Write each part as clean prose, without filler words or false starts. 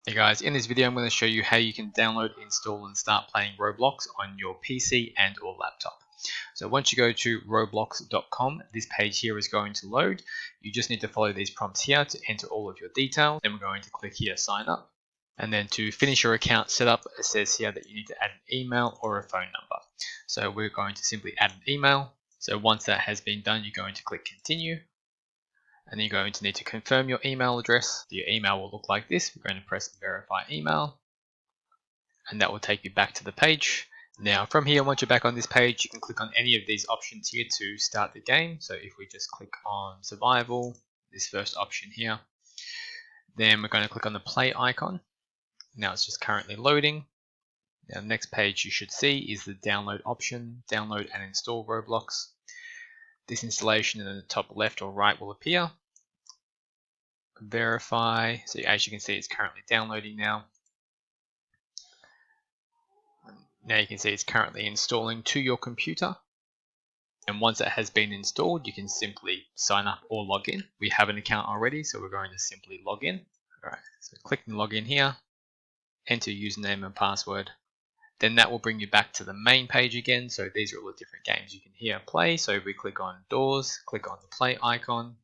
Hey guys, in this video I'm going to show you how you can download, install and start playing Roblox on your PC and or laptop. So once you go to roblox.com, this page here is going to load. You just need to follow these prompts here to enter all of your details. Then we're going to click here sign up. And then to finish your account setup, it says here that you need to add an email or a phone number. So we're going to simply add an email. So once that has been done, you're going to click continue. And then you're going to need to confirm your email address. Your email will look like this. We're going to press verify email, and that will take you back to the page. Now from here, once you're back on this page, you can click on any of these options here to start the game. So if we just click on survival, this first option here, then we're going to click on the play icon. Now it's just currently loading. Now the next page you should see is the download option, download and install Roblox. This installation in the top left or right will appear. Verify. So as you can see, it's currently downloading now. Now you can see it's currently installing to your computer. And once it has been installed, you can simply sign up or log in. We have an account already, so we're going to simply log in. All right, so click and log in here, enter username and password. Then that will bring you back to the main page again. So these are all the different games you can here play. So if we click on doors, click on the play icon,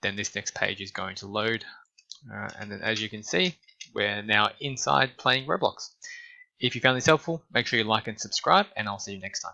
then this next page is going to load. And then as you can see, we're now inside playing Roblox. If you found this helpful, make sure you like and subscribe, and I'll see you next time.